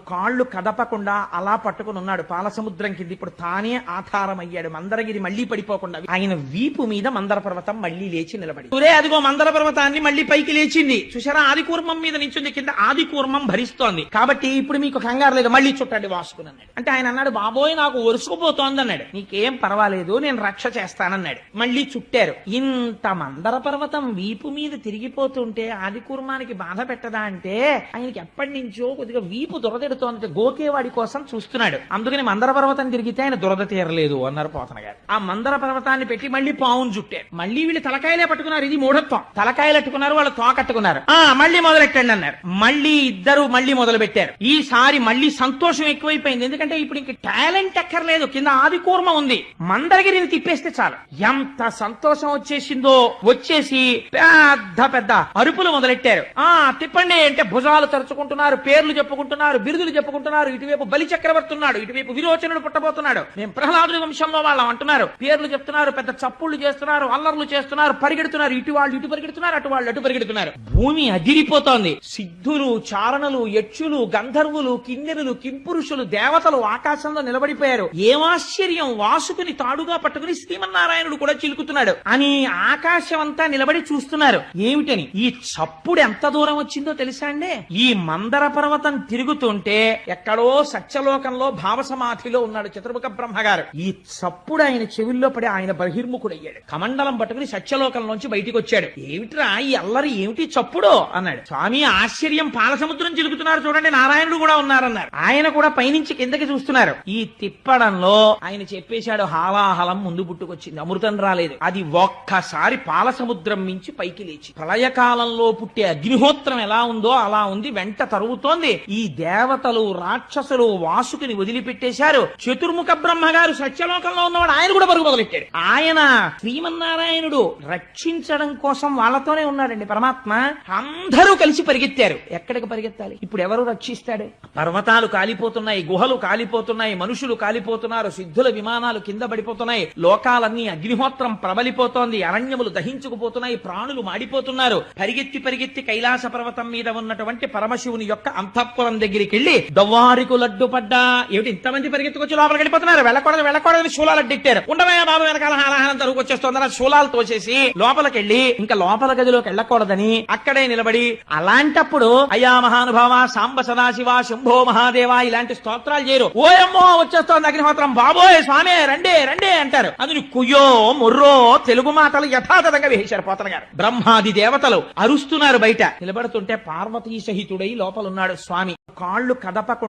కాళ్ళు కదపకుండా అలా పట్టుకుని ఉన్నాడు పాలసముద్రం కింద. ఇప్పుడు తానే ఆధారం అయ్యాడు. మందరగిరి మళ్లీ పడిపోకుండా ఆయన వీపు మీద మందర పర్వతం మళ్లీ లేచి నిలబడి, ఒరే అదిగో మందర పర్వతాన్ని మళ్లీ పైకి లేచింది చూసారా, ఆది కూర్మం మీద నించుంది, కింద ఆది కూర్మం భరిస్తోంది, కాబట్టి ఇప్పుడు మీకు కంగారు లేదు, మళ్లీ చుట్టండి వాసుకుని అన్నాడు. అంటే ఆయన అన్నాడు, బాబోయ్ నాకు ఒరుసుకుపోతోంది అన్నాడు. నీకేం పర్వాలేదు, నేను రక్ష చేస్తానన్నాడు. మళ్లీ చుట్టారు. ఇంత మందర పర్వతం వీపు మీద తిరిగిపోతుంటే ఆది కూర్మానికి బాధ పెట్టదా అంటే ఆయనకి ఎప్పటి నుంచో కొద్దిగా వీపు దురదెడుతోంది, గోకేవాడి కోసం చూస్తున్నాడు. అందుకని మందర పర్వతం తిరిగితే ఆయన దురద తీరలేదు అన్నారు పోతన గారు. ఆ మందర పర్వతాన్ని పెట్టి మళ్లీ పావును చుట్టారు. మళ్లీ వీళ్ళు తలకాయలే పట్టుకున్నారు, ఇది మూఢత్వం. తలకాయలు అట్టుకున్నారు, వాళ్ళు తోకట్టుకున్నారు. మళ్లీ మొదలెట్టండి అన్నారు. మళ్లీ ఇద్దరు మళ్లీ మొదలు పెట్టారు. ఈసారి మళ్లీ సంతోషం ఎక్కువైపోయింది, ఎందుకంటే ఇప్పుడు ఇంక టాలెంట్ ఎక్కర్లేదు, కింద ఆది కూర్మ ఉంది, మందరగిరిని తిప్పేస్తే చాలు. ఎంత సంతోషం వచ్చేసిందో, వచ్చేసి పెద్ద పెద్ద అరుపులు మొదలెట్టారు. తిప్పండి అంటే భుజాలు తరుచుకుంటున్నారు, పేర్లు చెప్పుకుంటున్నారు, బిరుదులు చెప్పుకుంటున్నారు. ఇటువైపు బలి చక్రవర్తి ఉన్నాడు, ఇటువైపు విరోచనుడు పుట్టబోతున్నాడు, మేము ప్రహ్లాదుడి వంశంలో వాళ్ళం అంటున్నారు. పేర్లు చెప్తున్నారు, పెద్ద చప్పుళ్లు చేస్తున్నారు, అల్లర్లు చేస్తున్నారు, పరిగెడుతున్నారు. ఇటు వాళ్ళు ఇటు పరిగెడుతున్నారు, అటు వాళ్ళు అటు పరిగెడుతున్నారు. భూమి అదిరిపోతోంది. సిద్ధులు, చారణులు, యక్షులు, గంధర్వులు, కిన్నెరులు, కింపురుషులు, దేవతలు ఆకాశంలో నిలబడిపోయారు. ఏమాశ్చర్యం, వాసుకుని తాడుగా పట్టుకుని శ్రీమన్నారాయణుడు కూడా చిలుకుతున్నాడు అని ఆకాశం అంతా నిలబడి చూస్తున్నారు. ఏమిటని ఈ చప్పుడు ఎంత దూరం వచ్చిందో తెలుసా అండి? ఈ మందర పర్వతం తిరుగుతుంటే ఎక్కడో సత్యలోకంలో భావసమాధిలో ఉన్నాడు చతుర్ముఖ బ్రహ్మగారు. ఈ చప్పుడు ఆయన చెవుల్లో పడి ఆయన బహిర్ముఖుడయ్యాడు. కమండలం పట్టుకుని సత్యలోకంలోంచి బయటికి వచ్చాడు. ఏమిట్రా ఈ అల్లరి, ఏమిటి చప్పుడు అన్నాడు. స్వామి ఆశ్చర్యం, పాలసముద్రం చిలుకుతున్నారు చూడండి, నారాయణుడు కూడా ఉన్నారన్నారు. ఆయన కూడా పైనుంచి కిందకి చూస్తున్నారు. ఈ తిప్పడంలో ఆయన చెప్పేశాడు, హాలాహలం ముందు పుట్టుకొచ్చింది, అమృతం రాలేదు. అది ఒక్కసారి పాలసముద్రం మించి పైకి లేచి ప్రళయకాలంలో పుట్టే అగ్నిహోత్రం ఎలా ఉందో అలా ఉంది, వెంట తరుగుతోంది. ఈ దేవతలు, రాక్షసులు వాసుకుని వదిలిపెట్టేశారు. చతుర్ముఖ బ్రహ్మగారు సత్యలోకంలో ఉన్నవాడు, ఆయన కూడా పరుగు మొదలెట్టాడు. ఆయన శ్రీమన్నారాయణుడు రక్షించడం కోసం వాళ్ళతోనే ఉన్నాడండి పరమాత్మ. అందరూ కలిసి పరిగెత్తారు. ఎక్కడికి పరిగెత్తాలి? ఇప్పుడు ఎవరు రక్షిస్తాడు? పర్వతాలు కాలిపోతున్నాయి, గుహలు కాలిపోతున్నాయి, మనుషులు కాలిపోతున్నారు, సిద్ధుల విమానాలు కింద పడిపోతున్నాయి, లోకాలన్నీ అగ్నిహోత్రం ప్రబలిపోతోంది, అరణ్యములు దహించుకుపోతున్నాయి, ప్రాణులు మాడిపోతున్నారు. పరిగెత్తి పరిగెత్తి కైలాస పర్వతం మీద ఉన్నటువంటి పరమశివుని యొక్క అంతఃపురం దగ్గరికి వెళ్లి దవ్వారికు లడ్డుపడ్డా, ఏమిటి ఇంతమంది పరిగెత్తుకొచ్చి లోపలికి వెళ్ళిపోతున్నారు, వెళ్ళకూడదని శూలాలు అడ్డెట్టారు. ఉండవయ్యా బాబు, వెనకాల హాలాహలం తరుగుకొచ్చేస్తోందని శూలాలు తోసేసి లోపలికి వెళ్లి ఇంకా లోపల గదిలోకి వెళ్ళకూడదని అక్కడే నిలబడి, అలాంటప్పుడు అయ్యా మహానుభావ, సాంబ సదాశివ, శంభో మహాదేవ ఇలాంటి స్తోత్రాలు చేయరు. ఓయమ్మో వచ్చేస్తోంది అగ్నిహోత్రం, బాబోయ్ స్వామి రండే రండే అంటారు. అందుని కుయ్యో ముర్రో తెలుగు మాటలు యథాతథంగా వేశారు పోతన గారు. బ్రహ్మాది దేవతలు అరుస్తున్నారు బయట. నిలబడుతుంటే పార్వతీ సహితుడై లోపలున్నాడు స్వామి. కాళ్ళు కదపకుండా